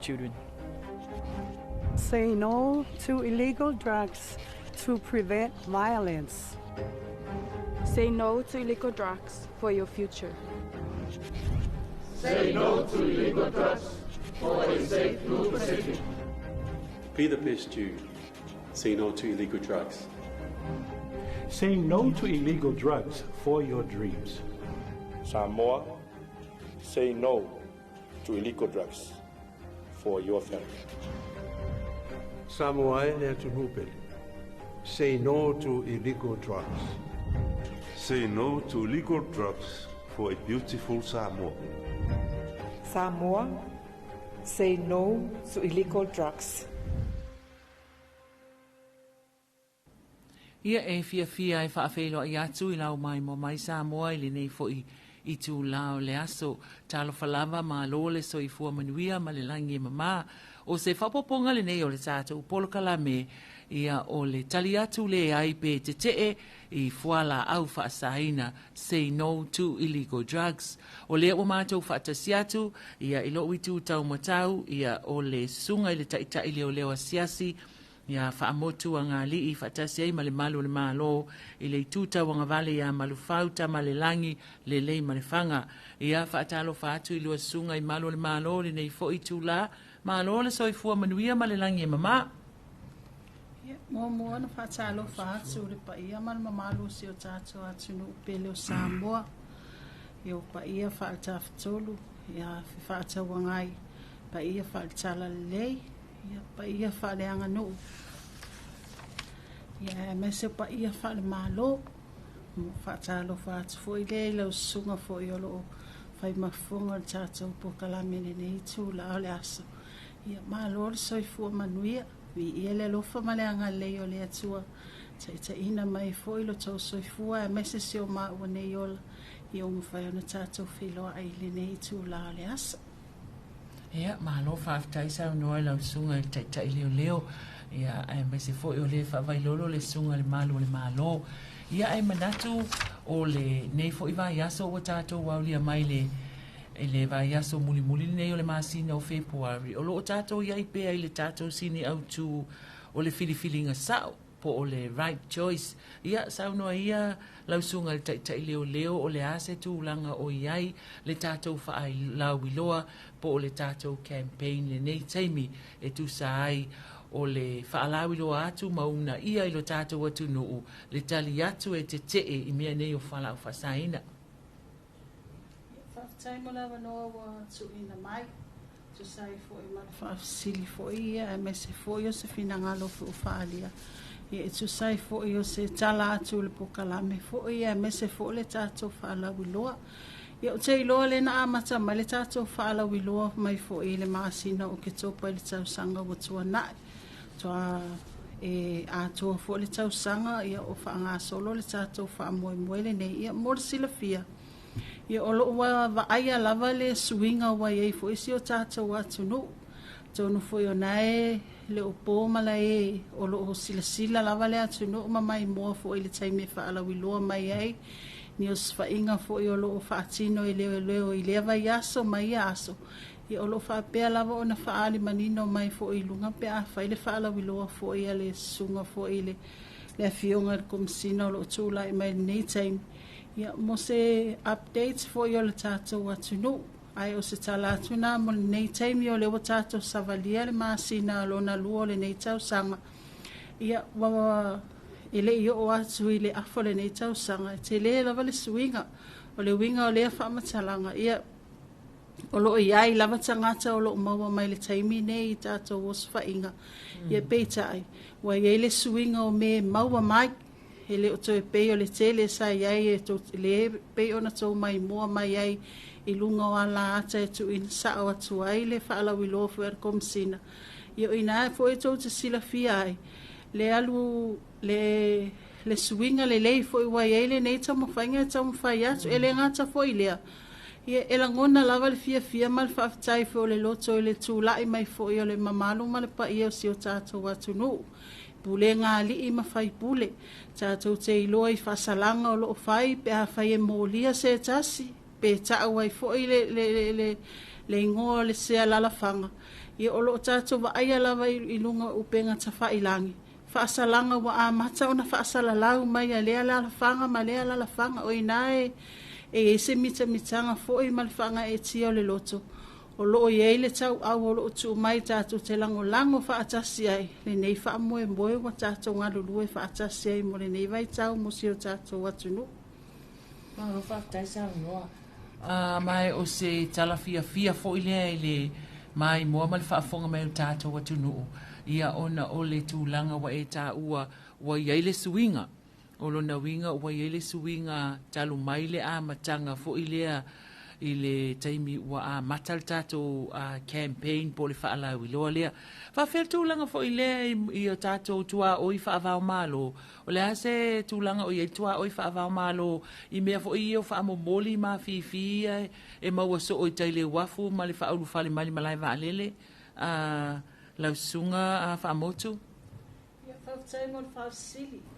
children. Say no to illegal drugs to prevent violence. Say no to illegal drugs for your future. Say no to illegal drugs for a safe Blue Pacific. Be the best you. Say no to illegal drugs. Say no to illegal drugs for your dreams. Samoa, say no to illegal drugs for your family. Samoa le Tunupe, say no to illegal drugs. Say no to illegal drugs for a beautiful Samoa. Samoa, say no to illegal drugs. Ia e fia e whaafelo i atu I lau mai mo mai Samoa I le nei fo I tu lao le aso talo falava ma lole so I fua manuia ma le langi mama o se whapoponga le nei o le tātou polo kalame ia o le tali atu le ai pe te tee I fuala au whaasaina say no to illegal drugs o le o mātou whaatasiatu ia ilo witu tau matau ia o le sunga I le taitai leo leo asiasi ia whaamotu a ngā lii whaatasi ai ma le malu le malo I le tuta wanga vale ia malufauta ma le langi le lei ma le whanga ia whaatalo whaatu I lua sunga I malu le malo le nei fo I tūla malo le soifua manuia ma le langi e mama Mua na whaatalo whaatu le pa ia ma le mamalu si o tātou atu no upele o Samoa I o pa ia whaatawhatolu ia whaatawangai pa ia whaatala lei ia pa ia whaale anga no ia mese pa ia whaale malo mo whaatalo whaatu fo I le lau sunga fo I olo whai mafunga le tātou po kalamene nei tū la ole aso ia malo le soifua manuia vi ia le lofa male anga lei o le atua ta ina mai fo I lo tau soifua mese si o maa ua nei ola I o mwhai ona tātou whiloa ai le nei tū la ole aso ia malo whaafitai sau noa lau sunga I taitai leo leo ia ai mai se fo I o le whaavailolo le sunga le malo ia ai manatu o le nei fo I vai aso o tātou waulia mai le vai aso muli nei o le masina o February o lo tātou ia I pea I le tātou sini au tu o le filifilinga sao po o le right choice ia sau noa ia lau sunga le taitai leo o le ase tūlanga o iai le tātou whaai lau iloa po o le tātou campaign le nei taimi e tu sai o le whaalau iloa atu mauna ia I lo tātou atu nuu le tali atu e te tee I mea nei o whalau whasaina Whaftaimo lawa noa wa tu ina mai tu sai fo I mana whaafsili fo ia me se fo I o se finangalo fo whaalia ia e tu sai fo I o se tala atu le pokalame fo ia me se fo le tātou whaalau iloa ia o te iloa le na amata ma le tātou whaalau iloa mai fo I le maasina o ke topa I le tausanga wa tua nai toa e a toa fo le tausanga ia o whaanga solo le tātou whaamoe le nei ia mor sila fia ia o loo wa aia lava le suinga wa iei fo isi o tātou atu no tonu fo I o nae le o pōmala e o loo sila lava le atu no ma mai moa fo I le taime whaalau iloa mai ei ni o swainga fo I o loo whaatino I leo I lea vai aso mai aso I o loo whaapea lava o na whaali manino mai fo I lunga pe a whaile whaalau iloa fo I le sunga fo I le awhionga le komisina o loo tūla I mai nei taime ia mo se updates fo I o le tātou atu no ai o se tala atu na mo nei taimi o le o tātou savalia le masina lona lua le nei tausanga ia wa ele I o atu I le afo le nei tausanga te le lava le suinga o le winga o le whaamatalanga ia o loo iai lava tangata o loo maua mai le taimi nei tātou o swainga ia peitai wa iai le suinga o me maua mai ele o to pe o le tele sa iai e to le pe ona to mai mo mai ai I lunga o ala ata e tu in sa o atu ai le whaala wilo fuer komsina io ina fo e to te sila fia ai le alu le suinga le lei fo I wai ai le nei tamu whainga tamu whai atu ele ngata fo I lea ia e langona lava le fia mal whaafitai fo le loto I le tūlai mai fo I o le mamalu ma le pa ia o si o tātou atu nuu pule ngā li I mawhai pule tātou te iloa I whasalanga o loo whai pe a whai e mōlia se tasi pe tau ai fo I le ingoa le sea lalawhanga Ia o loo tātou wa aia lava i lunga upenga ta whailangi. Whaasalanga wa a mata o na whaasalalau mai a lea la fanga ma lea la fanga o inae e se mitanga fo i malfanga e tia o le loto. O loo iei le tau au o loo tu mai tātou te lango whaatasi ai. Le nei wha moe moe wa tātou ngalulue whaatasi ai mo le nei vai tau mo si o tātou atunu. Maro whaatai sa noa. Mai o se talafia fia fo i lea i le mai mua mali whaafonga mai o tātou atunu. Ia ona o le tūlanga wa e tā ua wa iei le suinga. O lona winga wa iei le suinga talu mai le a matanga fo i lea i le taimi ua a matal tātou campaign po le whaalau i loa lea. Whawhel tūlanga fo i lea i o tātou tua oi whaavao malo. O lea se tūlanga o iei tua oi whaavao malo i mea fo i o whaamomoli ma whiwhia e maua so o i taile wafu ma le whaaulu whale mali malai waalele. Lausunga a whaamotu.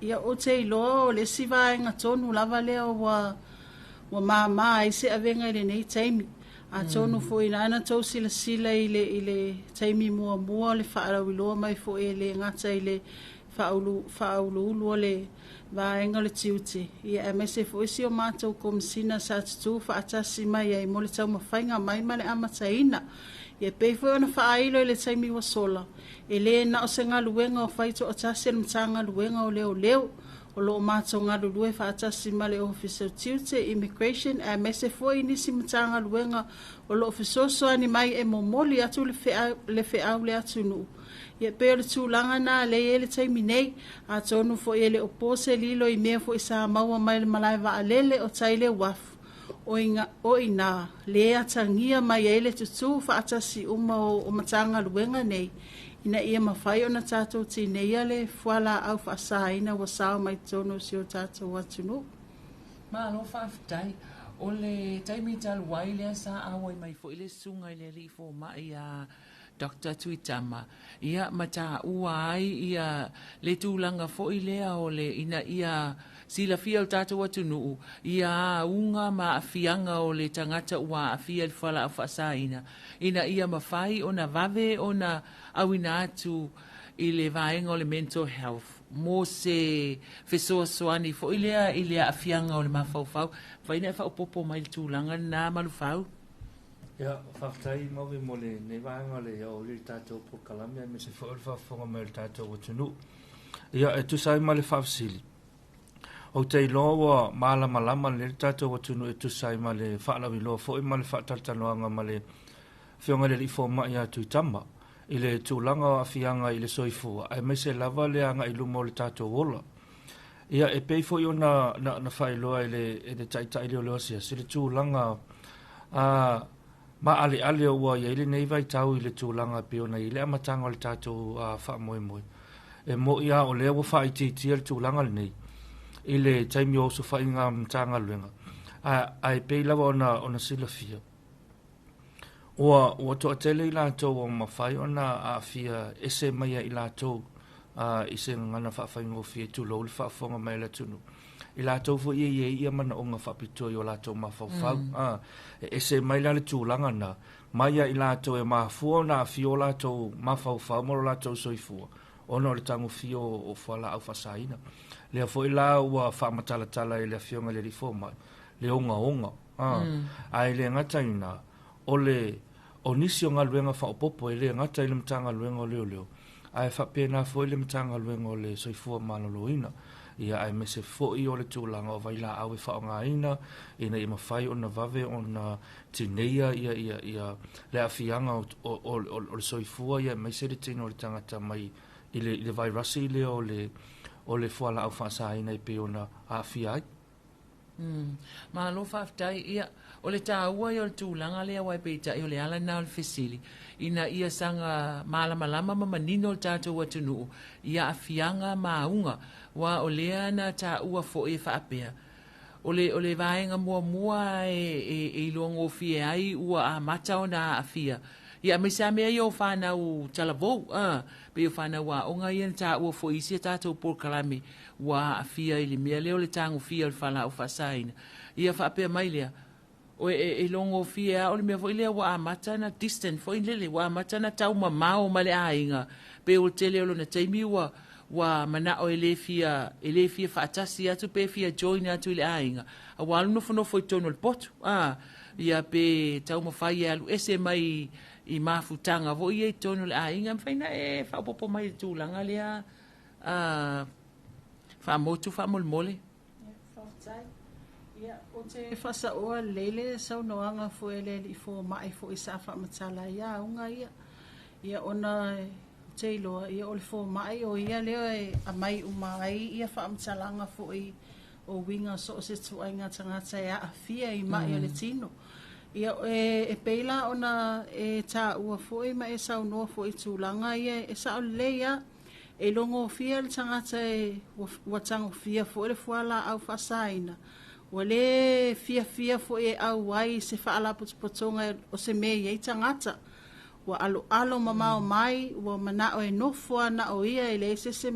Ia o te iloa o le siwa e ngatonu lava lea wa mama i se avenga i le nei taimi. A tonu fo i nana tau sila i le taimi mua le whaalau i loa mai fo e le ngata i le whaaulu ulu o le vaenga le tiute. Ia e mese fo isi o mātou komisina sa tutu whaatasi mai ai mo le tau mawhainga mai male amataina. Ia pei foi ona whaailo i le taimi wa sola. E le na o se ngā luenga o whaito o tasi e mta ngā luenga o leo. O loo mātou ngā lulue whaatasi ma le officer tiute immigration e mese foi nisi mta ngā luenga o loo fisoso ani mai e momoli atu le wheau le atu nuu. Ia pei o le tūlanga nā le e le taimi nei a tonu foi e le opose lilo i mea foi sa maua mai le malai wa alele o taile wafu. O ina lea tangia mai ele tutu whaatasi o matanga luenga nei. Ina ia mawhai o na tātou tīneia le fuala au whaasaina wa sao mai tono si o tātou atunu. Malo whaafitai, o le taimi talu wai lea sa awai mai fo ile sunga ile li fo mai a Dr. Tuitama. Ia mata ua ai ia le tūlanga fo ilea o le ina ia sila fia o tātou atunu. Ia unga ma afianga o le tangata ua afia le whala au whaasaina. Ina ia mawhai o na vave o na awina atu i le vaenga o le mental health. Mo se fesoa soani fo ilea afianga o le mawhauwhau. Whaina e whaupopo mai le tūlanga na malufau. Ia, whaktai mawe mo le nevaanga le o le tātou po kalamia me se whaafonga mai le tātou atunu. Ia, e tusai ma le whaafsili. O te iloa malama le tātou atunu e tusai ma le whaalawi loa fo i ma le whaataltanoanga ma le whionga le lifo mai a Tuitama. I le tūlanga a fianga i le soifua. Ai me se lava le anga i lumo le tātou ola. Ia, e pei fo i o na whailoa i le taitai leo leo sia. Se le tūlanga ma ale o wa ile nei vai tau i le tūlanga pe ona i le amatanga o le tātou whaamoemoe. E mo ia o lea wa whaiti le tūlanga le nei. I le taimi o so whainga mtanga luenga. Ai pei lawa ona sila fia. Ua to atele i lātou o mawhai ona a fia ese maia i lātou i se ngana whaafhaingo fia tūlo le whaafonga mai la tunu. I lātou fo ia mana o ngā whapitoi o lātou mawhauwhau. Ese mai la le tūlanga na. Maia i lātou e mawhua na fio lātou mawhauwhau moro lātou soifua. Ono le tango fio o whala au whasaina. Lea fo i la ua whaamatalatala e lea fionga le rifo mai. Le onga. Ai le ngataina o le o nisi o ngā luenga whaopopo e le ngata i le mtanga luenga o leo. Ai whapena fo i le mtanga luenga o le soifua maloloina. Ia ai me se fo'i o le tūlanga o vaila au e whaongaina, ina i mawhai o na vave o na tineia ia le afianga o le soifua ia mai se le tino o le tangata mai i le vairasi le o le fuala au whaasaina i pe o na afiai. Ma lo whaftai ia o le tāua i o le tūlanga lea wai peita i o le ala na o le fesili. Ina ia sanga malama manino o le tātou atunu. Ia afianga maunga wa o lea na tāua fo e whaapea. O le vaenga mua e luongo fie ai ua a mata o na afia. Ia me sa mea i o whanau talavou. Pe o whanau a onga ia na tāua fo isi a tātou por kalame wa afia i le mea leo le tango fia o le whala o whasaina. Ia whaapea mai lea. o e longo fia o le mea foi le wa amata na distant foi lele wa amata na tau mamao ma le ainga pe o tele o na taimi wa mana o ele fia fatasi atu pe fia join atu le ainga a walu no fono foi tono le potu ia pe tau mawhai alu ese mai i mafutanga vo ia i tono le ainga mwhaina e whapopo mai tūlanga lea whamotu whamolmole Ia, o te whasa oa lele sau noanga fo ele i fo mai fo i sa whamatala ia unga ia. Ia ona te iloa, ia o le fo mai o ia leo e a mai umai ia whamatalanga fo i o winga so se tuainga tangata e a fia i mai o le tino. Ia e peila ona e tā ua fo i ma e sau noa fo i tūlanga ia e sa o leia e longo fia le tangata e watango fia fo le fuala au whasaina. Wale fia fo e au wai se faala potonga o se me ye tangata wa alo mama o mai wa mana o no fo na o ia ele se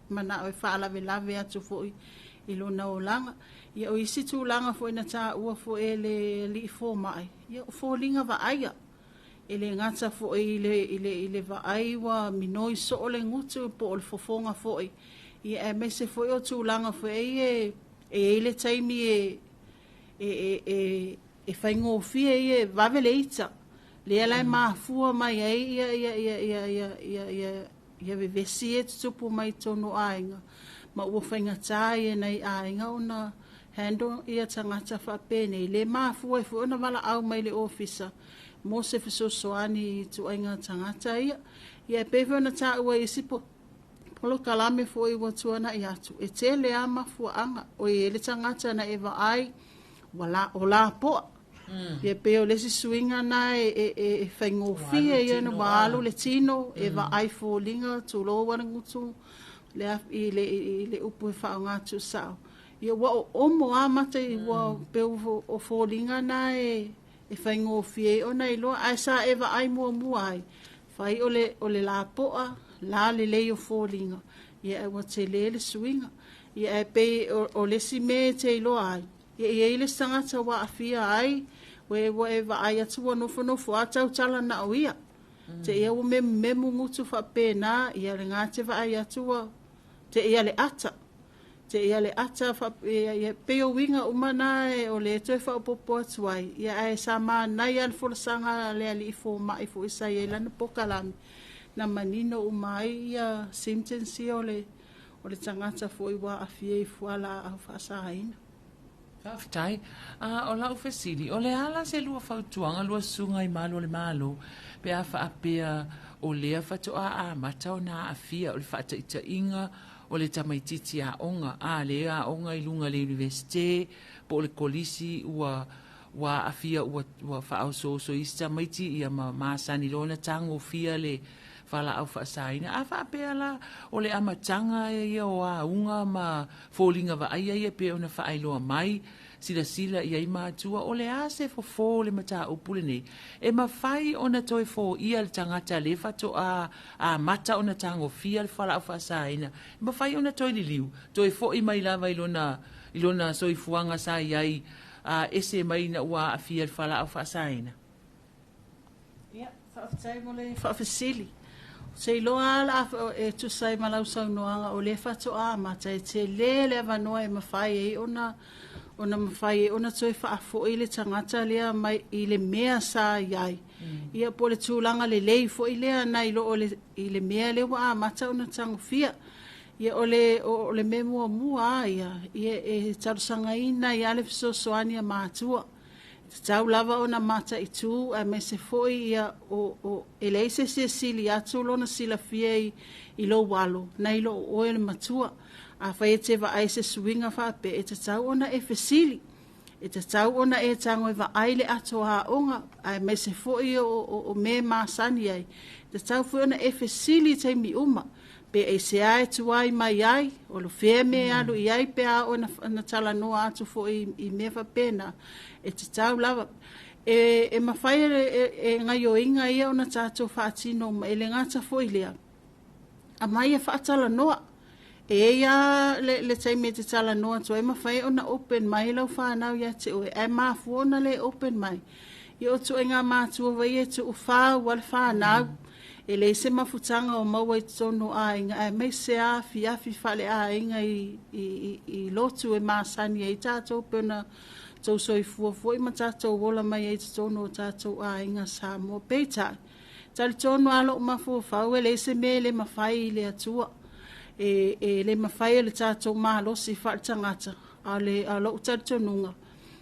mana o faala ve lave atu fo i lo na o langa ia o isi tu langa fo ina ta ua fo ele li fo mai ia fo linga va aia ele ngata fo ile va ai wa minoi so le ngutu po o fofonga fo ia me se fo o tu langa fo e ele taimi e whaingo fia e waweleita. Lea lai mafua mai ia vevesi e tupu mai tono ainga. Ma ua whainga tāia nei ainga ona hando ia tangata whapene. Le mafua e fuona wala au mai le ofisa. Mo se fiso soani tu ainga tangata ia. Ia pewe ona tā ua isipo. Polo kalame fo i watuana i atu. E te le ama fuanga o i ele tangata na eva ai o la poa. Ia peo lesi suinga na e whaingofia i ana waalo le tino eva ai fo linga tu lo warangutu i le upu e whaonga tu sao. Ia wa o omo amata i wa peo o fo linga na e whaingofia i ona i loa ai sa eva ai mua ai. Whai o le la poa la le leo fōlinga. Ia e wa te lele suinga. Ia e pe o lesi me te ilo ai. Ia e ile sangata wa afia ai. We wa e wa ai atua nofo atau tala na o ia. Te ia wa me mungutu wha pēnā. Ia le ngāte wa ai atua. Te ia le ata. Te ia le ata ia pe o winga umana e o le toi wha upopo atuai. Ia e sa maa nai al fulasanga le ali ifo mai fo isa ia lana pokalami. Na manino umai ia sentensi o le tangata fo i wa afia i fuala au whaasahaina. Whaafitai, o lau whesiri, o le ala se lua whautuanga, lua sunga i malo le malo, pe a whaapea o lea whatoa a mata o na afia, o le whaataita inga, o le tamaititi a onga, a lea a onga i lunga le universite, po le kolisi ua afia ua whaauso so ista maiti ia maasani lona tango fia le fala au whaasaina. A whaapea la o le amatanga ia o a unga ma fōlinga wa aia ia pe ona whaailoa mai sila ia i mātua o le ase fo le mata upule nei. E ma whai ona toi fō ia le tangata le whato a mata ona tango fia le fala au whaasaina. E ma whai ona toi li liu. Toi fō i mai lava ilona soifuanga sa iai ese mai na ua afia le fala au whaasaina. Ia, whaafitai mo le whaafisili. Se loa ala e tu sai malau sau noanga o le fato a mata e te le avanoa e mawhai e ona mawhai e ona toi whaafo i le tangata lea mai i le mea sa iai. Ia po le tūlanga le lei fo i lea na i le mea le wa a mata ona tango fia. Ia o le me mua ia e tarusanga ina i ale fiso soani a mātua. Tau lava ona mata i tū a me se foi ia o eleise se sili atu lona sila fia i lo walo na i lo oe le matua a whai te wa ai se suinga whape e te tau ona e fesili e te tau ona e tango e wa ai le ato a onga a me se foi o me maasani ai te tau foi ona e fesili te mi uma pe e se ai tuai mai ai o lo fea me alu i ai pe a ona tala noa atu foi i me whapena e te tau lava. E mawhai e ngai o inga ia ona tātou whaatino ma ele ngata fo i lea. A mai e whaatala noa. ia le taimi te tala noa to e mawhai o na open mai lau whanau ia te oe e mafu ona le open mai i o tu e ngā mātua vai e tu uwhau wale whanau e le se mafutanga o maua i tonu a inga e mei se afi whale a inga i lotu e māsani e tātou pena tau soi fuafua i ma tātou wola mai e tonu o tātou a inga sa mo peitai tali tonu alo mafu whau e le se me le mawhai le atua e le mawhai le tātou mahalosi whale tangata a lo utari tonunga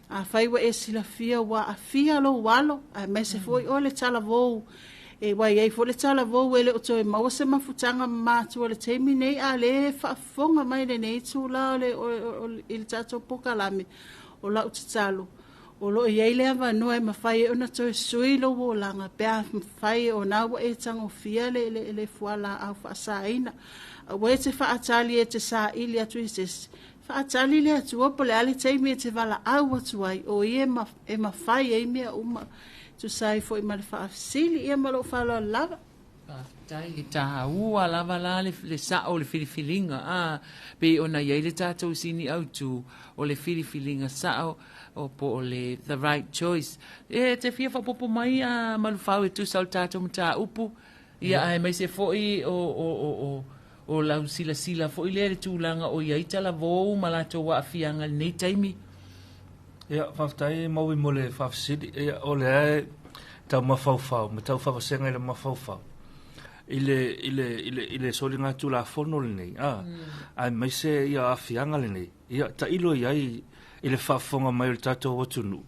a whaiwa e sila fia wa a fia lo walo a mei se foi o le tala vou e wai ei fo le tala vou e le oto e maua se mafutanga mātua le teimi nei a le whaafonga mai le nei tūla o le tātou pokalame o lau tatalo o lo i ei le awa noa e mawhai e ona toi sui lo wo langa pia mawhai o nawa e tango fia le fuala au whaasaina a wei te whaatali e te sa ili atu i sesi whaatali le atu opo le ali teimi e te wala au atu ai o i e mawhai e mea uma tu sai foi mal fa sili e malo fa la lava tai ki ta ua lava la le sa o le filifilinga a pe ona ye le tatou sini au tu o le filifilinga sa o po le the right choice e te fia fa popo mai a mal fa e tu sal tatou mta upu ia ai mai se foi o la sila foi le tu langa o ye tala vo malato wa fianga nei taimi ia faftai mau I mole fafsidi ia ole tau mafau ma tau fafasenga ile mafau ile solinga tu la fono le nei ai mai se ia afianga le nei ia ta ilo ia ile fafonga mai le tato o tunu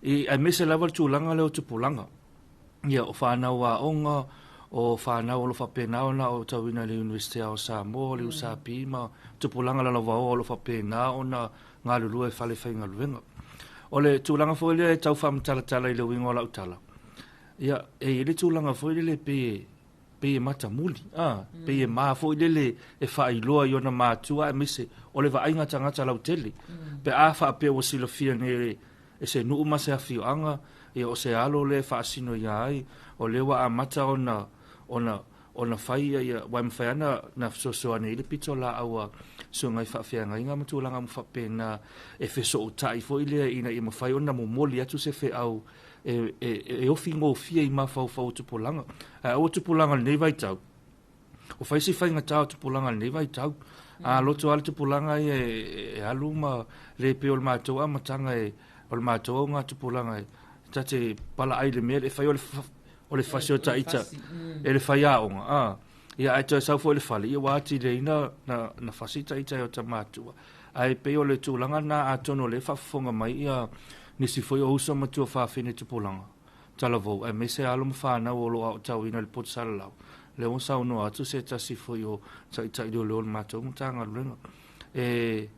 I ai mai se lava tu langa le o tupulanga ia o fana wa onga o fana o lo fa pena ona o tawina le university o Samoa le usapi ma tupulanga la va o lo fa pena ona ngā lulu e whale whainga luenga. O le tūlanga fwile e tau wham tala I le wingo lau tala. Ia, e le tūlanga fwile le pe mata muli. Pe maa fwile le e whailoa I ona mātua e mise. O le vainga tangata lau tele. Pe a wha pe o sila fia ne e se nuu ma se a fio anga. E o se alo le whaasino ia ai. O le wa a mata ona whaia ia wai mwhaiana na sosoa ne ile pito la aua so ngai whawhianga inga matulanga mwhapena e wheso o tai fo ile ina I mawhai ona momoli atu se whe au e ofi ngō fia I mawhau tupulanga o tupulanga nei vai tau o whaisi whainga tau tupulanga nei vai tau a loto ala tupulanga e alu ma le pe o le mātou a matanga o le mātou ngā tupulanga tate pala ai le mea e whai o le fasio taita e le whaiaonga ia ai tau sau fo le whale ia wāti le ina na fasi taita o tamatua ai pe o le tūlanga na atono le whafonga mai ia nisi foi o usa matua whawhine tupulanga tala vau ai mese alo mwhana o lo au tau ina le potsala lau le o sau no atu se tasi foi o taita I leo le matua mtanga luenga e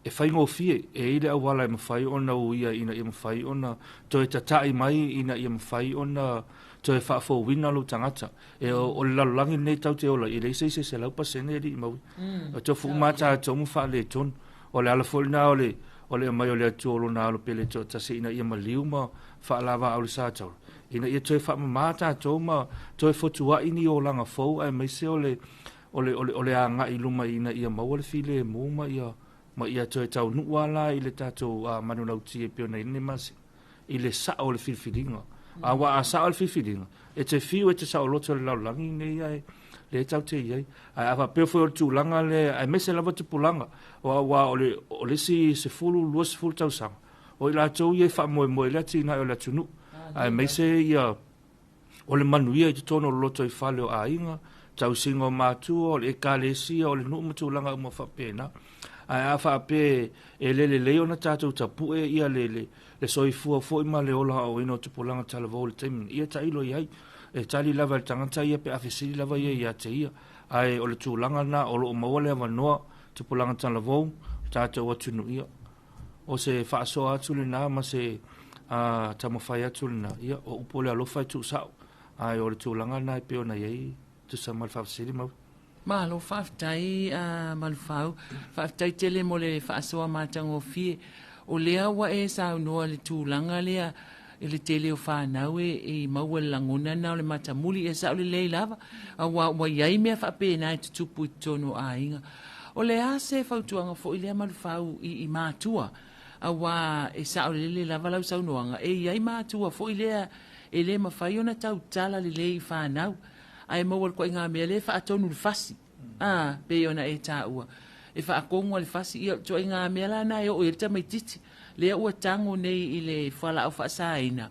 whaingo fie e ile awala I mawhai ona uia ina I mawhai ona toi tatai mai ina I mawhai ona to e whaafo wina lo tangata e o le lalulangi nei tau te ola I le se lau pasene li mau o to fu mata to mu fa le ton o le ala fol na o le mai o le atu o na o pele to tasi ina ia maliu ma fa lava au le sa tau ina ia to e wha mata to ma to e fotua ini o langa fou ai mai se o le anga I luma ina ia mau le file mo ma ia to e tau nuala I le tato manu lauti e pio na ine masi I le sa o le filfilinga awa a sa al fifilinga e te fiu e te sa o loto le laulangi nei ai le tau te iai ai awa peo foi o tūlanga le ai mese lava te pulanga o le si se fulu lua se fulu tau sanga o I la tau iai wha moe le tina o le tunu ai mese ia o le manuia I te tono loto I whale o a inga tau singo mātua o le ekalesi o le nuu matulanga uma whapena ai a wha pe e le ona tātou tapu e ia le soi fua fo ima le ola o ino tupulanga tala vau le teimin ia ta ilo iai e tali lava le tangata ia pe awhisiri lava ia te ia ai o le tūlanga na o lo maua le awanoa tupulanga tala vau tātou atunu ia o se whaasoa atu le nā ma se tamawhai atu le nā ia o upo le alofa I tu sao ai o le tūlanga na I peo na iei tu sa mal whawhisiri mau Malo whaftai malfau whaftai tele mo le whaasoa mātango fie o lea wa e sa noa le tūlanga lea e le tele o whanau e maua langona na o le matamuli e sa o le lei lava a wa iai mea whape na e tutupu I tono a inga O le a se fautuanga fo ile malufau I mātua. Awa e sa o le lava lau saunoanga. E iai mātua fo ile e le mawhai ona tau tala le le I whanau. Ai mawal ko inga mea le wha atonu le fasi. Pe ona e tā ua. E wha akongo le fasi ia to inga mea la na e o e mai titi. Le ua tango nei I le whala au wha saina.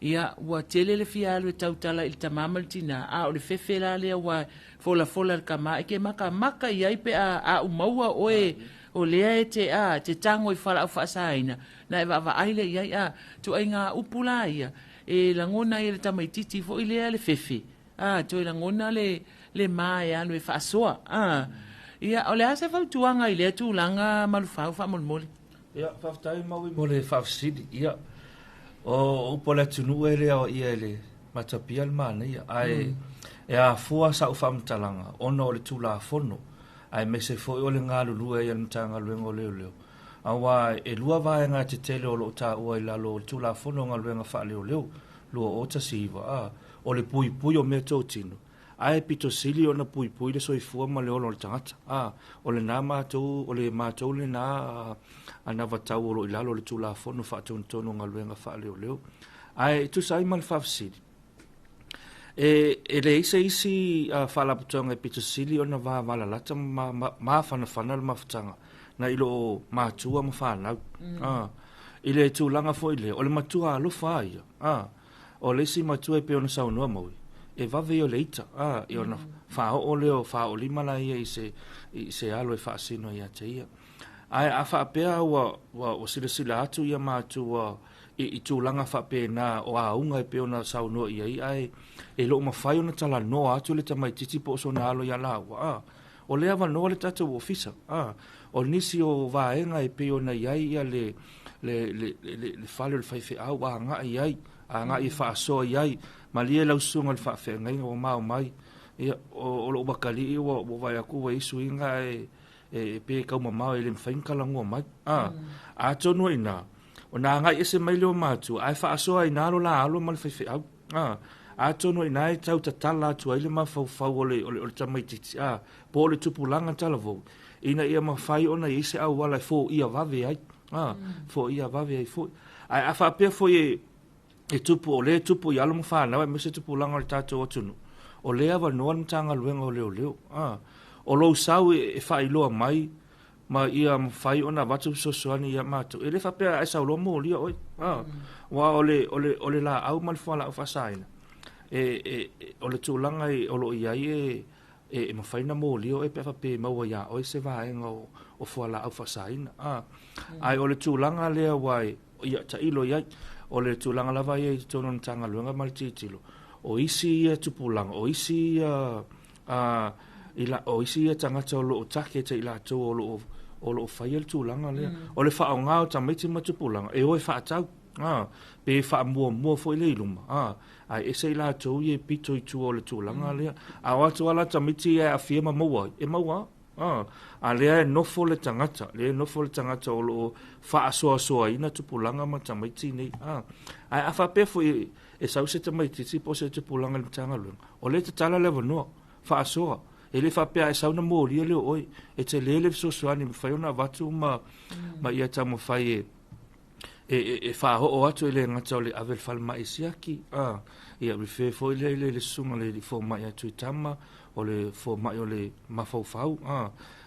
Ia ua tele le fialu e tau tala I tamama le tina. O le fefe la le ua fola le kama. E ke maka iai pe a umaua oe o lea e te tango I whala au wha saina. Na e wa aile iai tu ai ngā upula ia. E langona I le tamaititi fo I lea le fefe. To I langona le mai anu e wha soa. Ia o le ase fautuanga I lea tu langa malufau wha molmole. Ia, whaftai maui mo le whafsidi, ia. O upola tunu e lea o ia le matapia le mana ia. Ai, e a fua sa ufamtalanga, ono o le tula fono. Ai mese foi o le ngā lulua ia mtanga luenga o leo leo. Awa e lua vae ngā te tele o lo ta ua I lalo o le tula fono ngā luenga wha leo leo. Lua o ta siva, o le pui o mea tō tino. Ai pito sili o na pui le soifua ma le ono le tangata. O le nā mātou, o le mātou le nā ana vatau o lo I lalo le tula fono wha tono ngā luenga wha leo leo. Ai tu sai man whafsidi. E le isi whalaputonga e pito sili o na vā wala lata ma whana le mawhatanga. Na ilo mātua ma whanau. I le tūlanga fo I le, o le matua alo whaia. O le si matua e pe ona saunua maui. E vave o leita, I ona whao o leo, whao lima la ia I se alo e whaasino ia te ia. Ai a whaapea o sila atu ia mātua I tūlanga whaapea nā o a unga e pe ona saunua ia I ai e lo mawhai ona tala noa atu le tamai titi po so na alo ia lawa. O lea wanoa le tata o ofisa. O nisi o vaenga e pe ona iai ia le whale o le whaife au a ngā iai. A ngā I whaasoa iai. Ma lia lau sunga le whaafea ngai o mau mai. O lo bakali o vai aku wa isu inga e pe kau mamau e le mwhainkala ngua mai. A tonu ina. O nā ngai ese mai leo mātu. Ai whaasoa ina alo la alo ma le whaife au. A tonu ina e tau tatala atu ai le mawhau o le tamaititi. Po le tupulanga talavou. Ina ia mawhai ona ise au wala fo ia vave ai. Fo ia vave ai fo. Ai a whaapea fo e tupu o le tupu I alo mwhana, e mese tupu langa o le tātou atunu. O lea wanoa le mtanga luenga o leo leo. O lou sau e whailoa mai, ma ia mwhai ona watu sosoani ia mātou. E le whapea e sau loa mō lia oi. Wa o le la au malfuala o whasaina. O le tūlanga o lo iai e mawhaina mō lia e pe whape maua ia oi se vaenga o fuala au whasaina. Ai o le tūlanga lea wai, ia ta ilo iai, o le tūlanga lava ia I tono na tanga luenga mali titilo. O isi ia tupulanga, o isi ia tangata o loo take te ila tō o loo whaia le tūlanga lea. O le wha o ngā o tamaiti ma tupulanga, e oe wha atau. Pe wha mua fo I le iluma. Ai ese ila tō I e pito I tū o le tūlanga lea. A watu ala tamaiti e a fia ma maua. E maua. A lea e nofo le tangata. Lea e nofo le tangata o loo wha asoa ina tupulanga ma tamaiti nei. Ai a wha pefo e sau se tamaiti si po se tupulanga le tanga luenga. O le te tala lewa noa. Wha asoa. E le whapea e sau na mōria leo oi. E te lele sosoani me whai ona watu ma ia tamu whai e whaho o atu e le ngata o le avel whal mai siaki. Ia rife fo le sunga le fo mai atu I tama o le fo mai o le mawhau.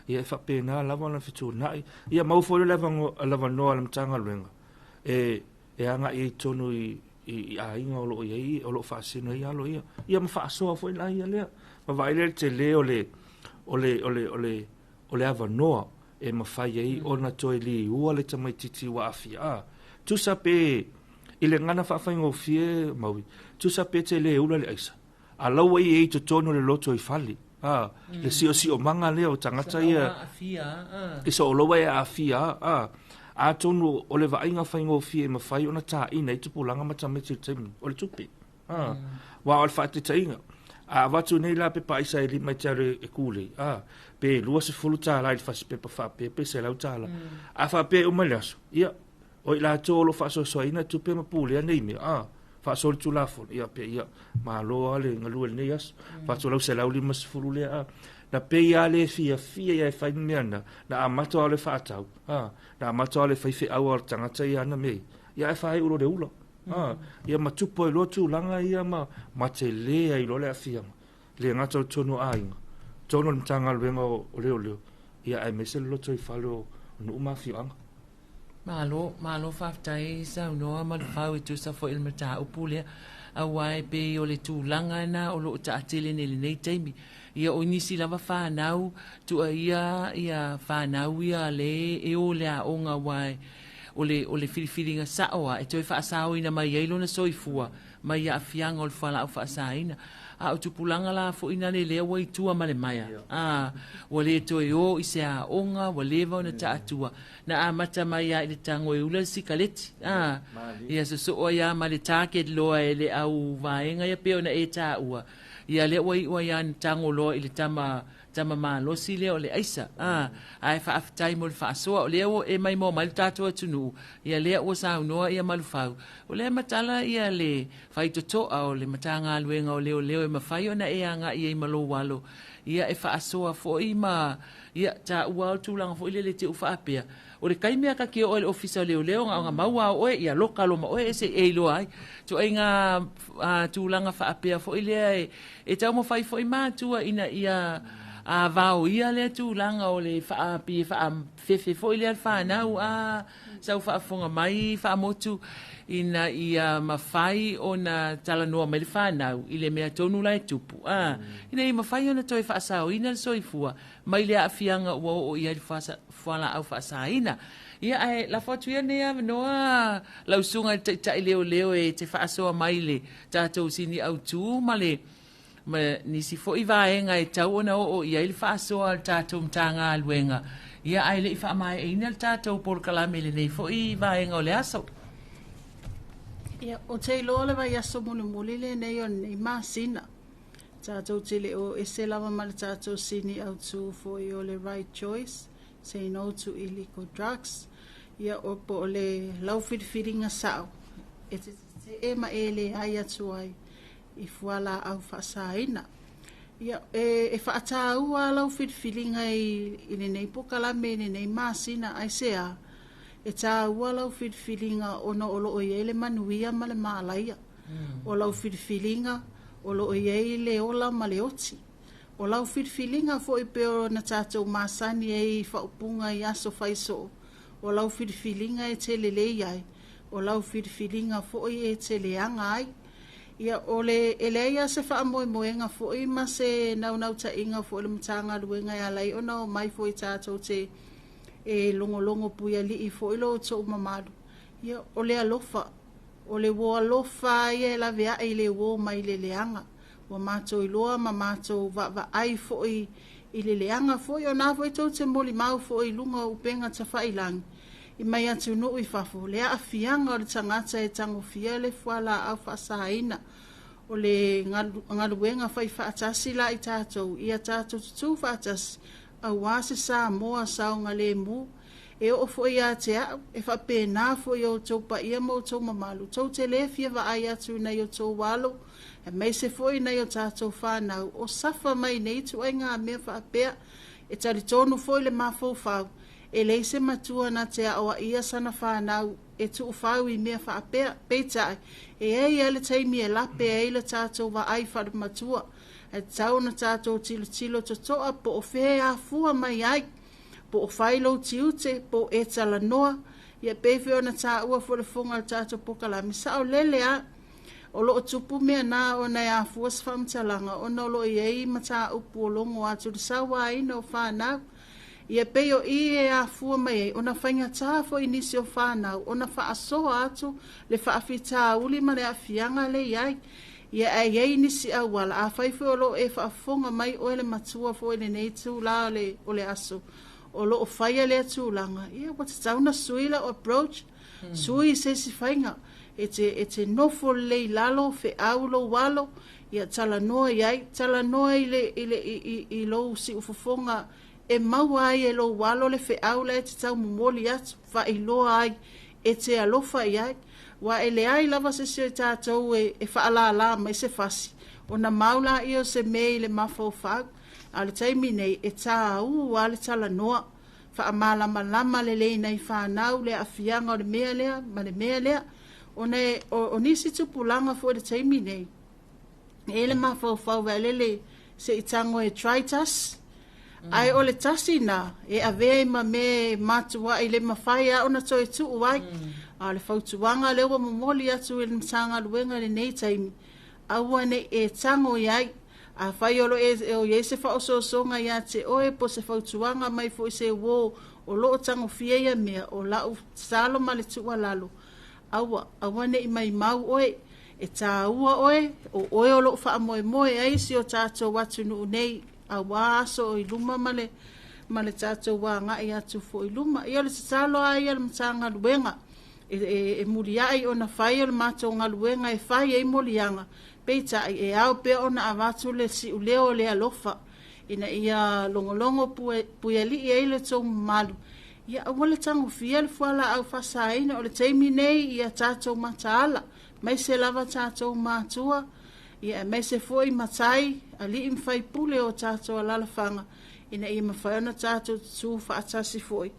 Ia e whapea nā lava na fitu nai. Ia mau fo le lava noa le mtanga luenga. E anga I tonu I a inga o lo iai, o lo whaasino I alo ia. Ia ma whaasoa fo I la ia lea. Ma vaile te le o le ava noa e ma whai ei o na toi li ua le tamaititi wa awhia. Tu sa pe I le ngana whaafai fie maui. Tu sa pe te le ula le aisa. A laua I to tono le loto I whali. Le si o manga lea o tangata ia. Isa o laua e a awhia. A tonu o le vainga whaingo fie ma whai o na tā ina I tupulanga ma tamaiti taimu. O le tupi. Wa o le whaate tainga. A watu nei la pe paisa e lima tere e kule. Pe lua se fulu tala I fasi pe pa whape se lau tala. A whape o maliaso. Ia. O I la tōlo whaso soa ina tupe ma pule nei me. Whaso le tūlafo. Ia pe ia. Ma loa le ngalua le nei aso. Whaso lau se lau lima se fulu lea. na pe ia le fia ia fai mea na amato ale whaatau. Na amato ale fai au ar tangata ia ana mei. Ia fai ulo de ulo. Ia matupo i lotu langa ia ma te lea i lole a fia. Le ngata o tono ainga. Tono ni tanga luenga o leo. Ia ai mese loto i falo no umafi anga. Malo whaftai sa unoa malwhau i tu sa fo ilma ta upulea. A wai pe o le tūlanga na o lo ta atele ne le nei taimi. Ia o nisi lava whanau, tu a ia whanau ia le e o le a onga wai o le whiriwhiringa saoa. E toi whaasao ina mai eilo na soifua, mai a fianga o le whala au whaasa ina. A o tupulanga la fo ina le lea wai tua ma le maia. Wa le toi o i se a onga, wa lewa o na ta atua. Na a mata mai a i le tango e ula si kaleti. Ia so o ia ma le tāket loa e le au vaenga ia peo na e tā ua. Ia le wai ia ni tango loa i le tama maa losi leo le aisa. Ai whaafitai mo le whaasoa. O leo e mai mo malu tātua tunu. Ia lea ua sa unoa ia malu whau. O lea matala ia le whaitotoa o le matanga aluenga o leo e mawhai o na e anga ia i malo walo. Ia e whaasoa fo i ma ia tā ua o tūlanga fo i le te uwhaapea. O le kaimea ka kia o le ofisa leo nga maua o ia loka lo ma o e se e lo ai. Tu ai ngā tūlanga whaapea fo i lea e tau mo whai fo i mātua ina ia a vau ia le tūlanga o le whaapi whaafefe fo i lea whanau sau whaafonga mai whaamotu ina ia mawhai o na talanoa mai le whanau i le mea tonu lai tupu. Ina i mawhai o na toi whaasao ina le soifua mai le awhianga ua o ia le whala au whaasa ina. Ia ai la fotu ia nea noa lausunga ta leo e te whaasoa mai le tātou sini au tū ma le nisi fo i vaenga e tau ona o ia ili whaasoa tātou mtanga aluenga. Ia ai le i whaamai e ina le tātou porkalame le nei fo i vaenga o le aso. Ia o te iloa le vai aso muli le nei o nei māsina. Tātou te le o e se lava ma le tātou sini au tū fo i o le right choice. Say no to illegal drugs. Ia o po o le lauwhiriwhiringa sao. E te ma e le ai atu ai i fuala au whaasaina. Ia e whaata ua lauwhiriwhiringa i le nei pokalame ne nei māsina ai sea. E tā ua lauwhiriwhiringa o na olo o iei le manuia ma le maalaia. O lauwhiriwhiringa o lo o iei le ola ma le oti. O lau whiriwhiringa fo i peo na tātou māsani e i whaupunga i aso whaiso. O lau whiriwhiringa e te lele ai. O lau whiriwhiringa fo i e te leanga ai. Ia o le eleia se whaamoemoenga fo i ma se nau ta inga fo i le matanga luenga i alai. O nao mai fo i tātou te e longo puia li i fo i lo tō mamadu. Ia o le alofa. O le wo alofa i e la vea i le wo mai le leanga. Wa mātou i loa ma mātou wa ai fo i le leanga fo i o nā fo i tau te moli mau fo i lunga upenga ta whailangi. I mai atu no i whafo. Lea a fianga o le tangata e tango fia le fuala au whaasaina. O le ngaluenga whai whaatasi la i tātou. Ia tātou tutu whaatasi. Au wāse sā moa saunga le mu. E o fo i a te au. E whapena fo i o tau pa ia mo tau mamalu. Tau te le fia wa ai atu na i o tau walo. E mai se foi nei o tātou whanau, o safa mai nei tu ai ngā mea whaapea, e tari tonu foi le mafou whau, e leise matua na te awa ia sana whanau, e tu whau i mea whaapea, peitai, e ei ele teimi e lape e eile tātou wa ai whare matua, e tau na tātou tilo totoa, po o whea a fua mai ai, po o whailo tiute, po e tala noa, ia pewe o na tā ua fore funga tātou pokalami, sao lele a, o lo tupu mea na o na ia fuas whamtalanga o na lo iei mata upu o longo atu di sawa ina o whanau. Ia peo i e a fua mai o na whainga tāfo inisi o whanau o na whaasoa atu le whaafita uli ma le a fianga le iai. Ia e iei nisi au wala a whaifu o lo e whaafonga mai o ele matua fo ele nei tu la o le aso. O lo o whaia le atu langa. Ia wata tauna suila o approach. Sui se si whainga. E te nofo le lalo fe aulo walo ia tala noa i lo si ufofonga e maua ai e lo walo le fe aula e te tau mumoli atu fa i loa ai e te alofa i ai wa e le ai lava se sio i tātou e whaala ala mai se fasi O na maula i o se mei le mafofau. A le taimi nei e tā u a le tala noa. Fa amala malama le lei nei whanau le afianga o le mea lea, ma le mea lea. O nisi tupulanga fo le taimi nei. E le mafofau velele se i tango e tritas. Ai o le tasi na e ave ma me matua i le mawhaia o na toi tu uai. A le fautuanga le ua momoli atu i le mtanga luenga le nei taimi. Aua ne e tango iai. A whai olo o se wha oso songa ia te oe po se fautuanga mai fo i se wo o loo tango fia ia mea o lau salo ma le tua lalo. Aua ne i mai mau oe e tā ua oe o oe o loo wha moe moe ai si o tātou watu nuu nei a waso o i luma male tātou wā ngai atu fo i luma. Ia le tatalo ai ala matanga luenga e muri ai o na whai o le mātou ngā luenga e whai e molianga. Peita e au pe ona avatu le si uleo le alofa ina ia longolongo pueli e ile tong malu ia awale tango fiel fuala au fasaina o le taimi nei ia tatou mataala mai se lava tatou matua ia mai se foi matai ali im fai pule o tatou alalafanga ina ia mawhaiona tatou tu fa atasi foi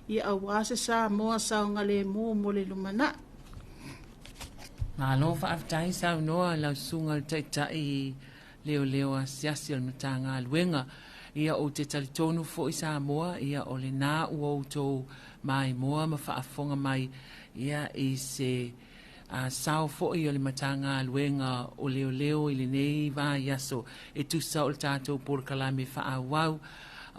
ia awase sa moa saunga le mo le lumana. Ngā lo whaafitai sau noa lau sunga le taitai leo a siasi al mata ngā luenga. Ia o te talitonu fo i Samoa, ia o le nā ua utou mai moa ma whaafonga mai, ia i se sao fo i o le mata ngā luenga o leo i le nei vā yaso e tusa o le tātou porkalame whaawau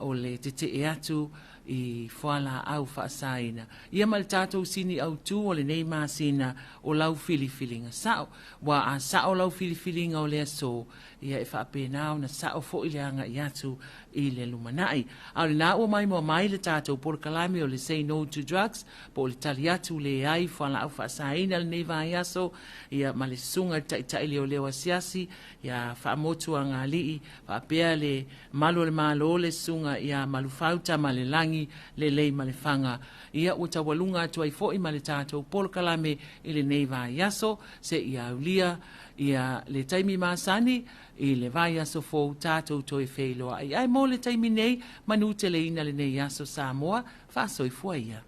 o le te e atu i whala au whaasaina. Ia ma le tātou sini au tū o le nei māsina o lau filifilinga sao. Wa a sao lau filifilinga o lea so, ia e whaapena o na sao fo i le anga i atu i le lumanai. Au le nā ua mai mua mai le tātou porkalame o le Say No to Drugs, po le tali atu le ai whala au whaasaina le nei vai aso, ia ma le sunga taitai leo leo asiasi, ia whaamotua ngā lii, whaapea le malo le malo le sunga, ia malufauta ma le langi, le lei ma le whanga. Ia ua tawalunga atu ai fo i ma le tātou porkalame i le nei vai aso, se ia ulia, ia le taimi māsani, i le vai aso fo tātou toi wheiloa. Ai mo le taimi nei, manu te le ina le nei aso Samoa, whaso i fua ia.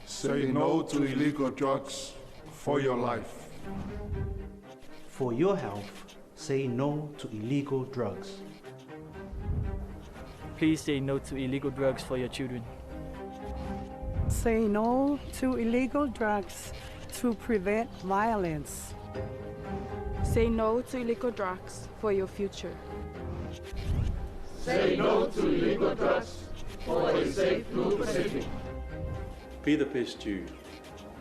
Say no to illegal drugs for your life. For your health, say no to illegal drugs. Please say no to illegal drugs for your children. Say no to illegal drugs to prevent violence. Say no to illegal drugs for your future. Say no to illegal drugs for a safe Blue Pacific. Be the best you.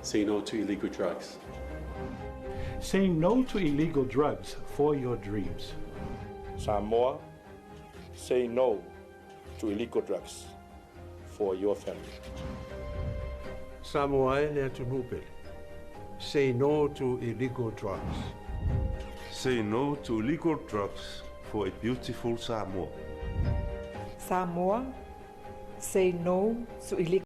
Say no to illegal drugs. Say no to illegal drugs for your dreams. Samoa, say no to illegal drugs for your family. Samoa le atunupel. Say no to illegal drugs. Say no to illegal drugs for a beautiful Samoa. Samoa, say no to illegal